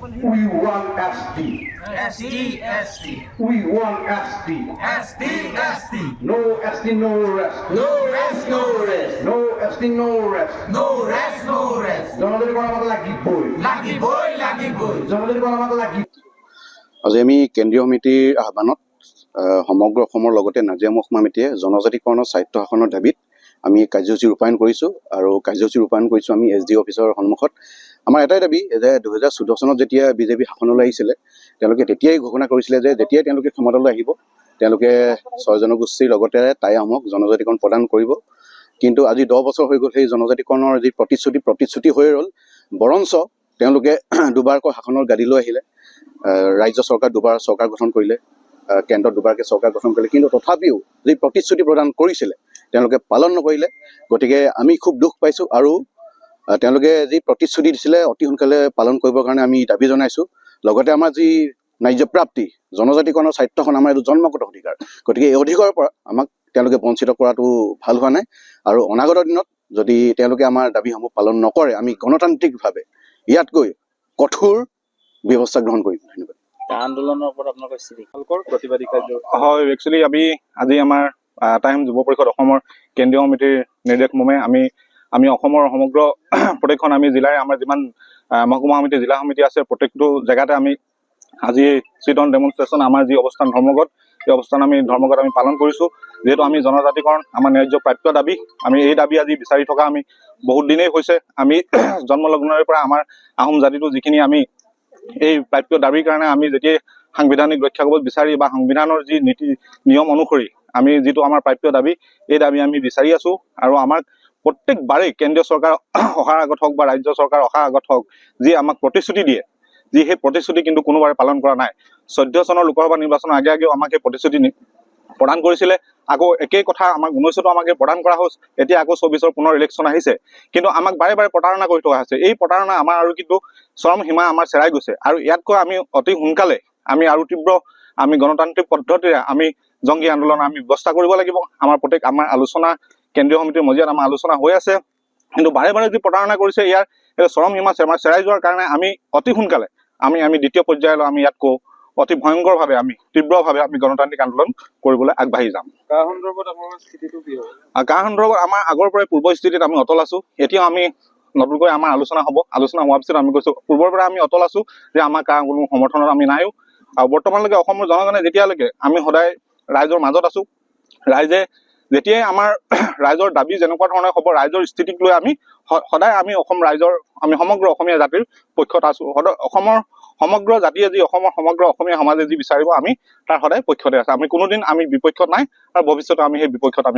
We want ST. ST, ST, We want ST. ST, ST. No ST, no rest. No rest, no rest. No ST, no rest. No rest, no rest. জনজাতিকৰণ আমাক লাগিবই। লাগিবই, লাগিবই। জনজাতিকৰণ আমাক লাগিব। আজি আমি কেন্দ্ৰীয় সমিতিৰ আহ্বানত সমগ্ৰ অসমৰ লগতে নাজিৰা মহকুমা সমিতিয়ে জনজাতিকৰণৰ স্বায়ত্তশাসনৰ দাবীত আমি কাৰ্যসূচী ৰূপায়ণ কৰিছোঁ আৰু কাৰ্যসূচী ৰূপায়ণ কৰিছোঁ আমি SDO অফিচৰ সন্মুখত। আমাৰ এটাই দাবী যে 2014 চনত যেতিয়া বিজেপি শাসনলৈ আহিছিলে তেওঁলোকে তেতিয়াই ঘোষণা কৰিছিলে যে যেতিয়াই তেওঁলোকে ক্ষমতালৈ আহিব তেওঁলোকে 6 জনগোষ্ঠীৰ লগতে টাই আহোমক জনজাতিকৰণ প্ৰদান কৰিব। কিন্তু আজি 10 বছৰ হৈ গ'ল সেই জনজাতিকৰণৰ যি প্ৰতিশ্ৰুতি হৈ ৰ'ল। বৰঞ্চ তেওঁলোকে দুবাৰকৈ শাসনৰ গাদীলৈ আহিলে, ৰাজ্য চৰকাৰ দুবাৰ চৰকাৰ গঠন কৰিলে, কেন্দ্ৰত দুবাৰকৈ চৰকাৰ গঠন কৰিলে, কিন্তু তথাপিও যি প্ৰতিশ্ৰুতি প্ৰদান কৰিছিলে তেওঁলোকে পালন নকৰিলে। গতিকে আমি খুব দুখ পাইছোঁ আৰু তেওঁলোকে যি প্ৰতিশ্ৰুতি দিছিলে অতি সোনকালে পালন কৰিবৰ কাৰণে আমি দাবী জনাইছোঁ। লগতে আমাৰ যি ন্যায্যপ্ৰাপ্তি জনজাতিকৰণৰ স্বায়ত্তশাসন আমাৰ এইটো জন্মগত অধিকাৰ, গতিকে এই অধিকাৰৰ পৰা আমাক তেওঁলোকে বঞ্চিত কৰাটো ভাল হোৱা নাই। আৰু অনাগত দিনত যদি তেওঁলোকে আমাৰ দাবীসমূহ পালন নকৰে আমি গণতান্ত্ৰিকভাৱে ইয়াতকৈ কঠোৰ ব্যৱস্থা গ্ৰহণ কৰিম। ধন্যবাদ। আন্দোলনৰ ওপৰত আপোনালোকৰ স্থিতিকৰ প্ৰতিবাদী কাৰ্য হয়, একচুৱেলি আজি আমাৰ টাই আহোম যুৱ পৰিষদ অসমৰ কেন্দ্ৰীয় সমিতিৰ নিৰ্দেশ মৰ্মে আমি অসমৰ সমগ্ৰ প্ৰত্যেকখন আমি জিলাৰে আমাৰ যিমান মহকুমা সমিতি জিলা সমিতি আছে প্ৰত্যেকটো জেগাতে আমি আজি চিটন ডেমনষ্ট্ৰেশ্যন আমাৰ যি অৱস্থান ধৰ্মঘট এই অৱস্থান আমি ধৰ্মঘট আমি পালন কৰিছোঁ। যিহেতু আমি জনজাতিকৰণ আমাৰ ন্যায্য প্ৰাপ্য দাবী, আমি এই দাবী আজি বিচাৰি থকা আমি বহুত দিনেই হৈছে। আমি জন্মলগ্নৰে পৰা আমাৰ আহোম জাতিটো যিখিনি আমি এই প্ৰাপ্য দাবীৰ কাৰণে আমি যেতিয়াই সাংবিধানিক ৰক্ষা কবচ বিচাৰি বা সংবিধানৰ যি নীতি নিয়ম অনুসৰি আমি যিটো আমাৰ প্ৰাপ্য দাবী এই দাবী আমি বিচাৰি আছোঁ। আৰু আমাক প্ৰত্যেকবাৰেই কেন্দ্ৰীয় চৰকাৰ অহাৰ আগত হওক বা ৰাজ্য চৰকাৰ অহাৰ আগত হওক যি আমাক প্ৰতিশ্ৰুতি দিয়ে, যি সেই প্ৰতিশ্ৰুতি কিন্তু কোনোবাৰে পালন কৰা নাই। 14 চনৰ লোকসভা নিৰ্বাচনৰ আগেও আমাক সেই প্ৰতিশ্ৰুতি প্ৰদান কৰিছিলে। আকৌ একেই কথা আমাক 19তো আমাক প্ৰদান কৰা হৈছে। এতিয়া আকৌ 24ৰ পুনৰ ইলেকশ্যন আহিছে, কিন্তু আমাক বাৰে বাৰে প্ৰতাৰণা কৰি থকা হৈছে। এই প্ৰতাৰণা আমাৰ আৰু কিন্তু চৰম সীমা আমাৰ চেৰাই গৈছে। আৰু ইয়াতকৈ আমি অতি সোনকালে আমি আৰু তীব্ৰ আমি গণতান্ত্ৰিক পদ্ধতিৰে আমি জংগী আন্দোলন আমি ব্যৱস্থা কৰিব লাগিব। আমাৰ আলোচনা কেন্দ্ৰীয় সমিতিৰ মজিয়াত আমাৰ আলোচনা হৈ আছে, কিন্তু বাৰে বাৰে যি প্ৰতাৰণা কৰিছে ইয়াৰ চৰম সীমা চেৰাই যোৱাৰ কাৰণে আমি অতি সোনকালে আমি দ্বিতীয় পৰ্যায়লৈ আমি ইয়াতকৈ অতি ভয়ংকৰভাৱে আমি তীব্ৰভাৱে আমি গণতান্ত্ৰিক আন্দোলন কৰিবলৈ আগবাঢ়ি যাম। কাৰ সন্দৰ্ভত আপোনাৰ স্থিতিটো কি হ'ব? কাৰ সন্দৰ্ভত আমাৰ আগৰ পৰাই পূৰ্ব স্থিতিত আমি অটল আছোঁ। এতিয়াও আমি নতুনকৈ আমাৰ আলোচনা হ'ব। আলোচনা হোৱাৰ পিছত আমি কৈছোঁ পূৰ্বৰ পৰা আমি অটল আছোঁ যে আমাৰ কাৰ কোনো সমৰ্থনত আমি নাইও। আৰু বৰ্তমানলৈকে অসমৰ জনগণে যেতিয়ালৈকে আমি সদায় ৰাইজৰ মাজত আছোঁ, ৰাইজে যেতিয়াই আমাৰ ৰাইজৰ দাবী যেনেকুৱা ধৰণৰ হ'ব ৰাইজৰ স্থিতিক লৈ আমি সদায় আমি অসম ৰাইজৰ আমি সমগ্ৰ অসমীয়া জাতিৰ পক্ষত আছোঁ। অসমৰ সমগ্ৰ জাতিয়ে যি অসমৰ সমগ্ৰ অসমীয়া সমাজে যি বিচাৰিব আমি তাৰ সদায় পক্ষতে আছে। আমি কোনোদিন আমি বিপক্ষত নাই আৰু ভৱিষ্যতে আমি সেই বিপক্ষত আমি